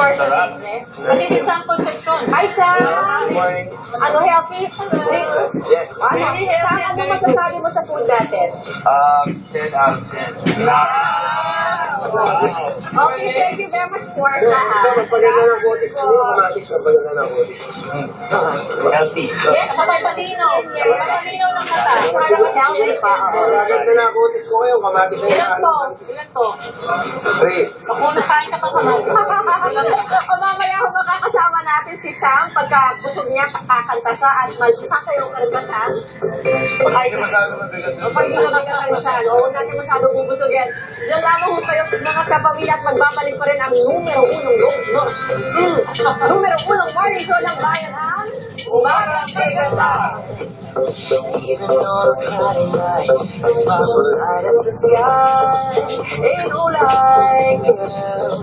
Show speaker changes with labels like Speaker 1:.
Speaker 1: course of business. Magiging sample section. Hi, Sam!
Speaker 2: Good morning.
Speaker 1: Ano, healthy?
Speaker 2: Yes.
Speaker 1: Very healthy. Ano masasabi mo sa food natin?
Speaker 2: 10 out of 10.
Speaker 1: Okay, thank you very much for lahat.
Speaker 2: Magpaganda ng kutis ko. Kamatis, magpaganda ng kutis. Healthy.
Speaker 1: Yes, papalinaw. Papalinaw ng mata. Parang healthy pa.
Speaker 2: Maganda na ang kutis ko ngayon. Kamatis na
Speaker 1: Ilan to? Ilan to?
Speaker 2: 3.
Speaker 1: Ako nakain ka pa kamatis. O mamaya ako makakasama natin si Sam pagka busog niya, kakanta siya at saan kayo kalma, Sam?
Speaker 2: Pag hindi masyado mabigat.
Speaker 1: O pag hindi ka magkakansyan, o huwag natin masyado bubusugin. Diyan lamang ho kayo mga kapamilya at magbabalik pa rin ang numero unong morning show ng bayan ang Umarang Paganda.
Speaker 3: Even though the cloudy night is sparkle light up the sky, ain't no lie, girl.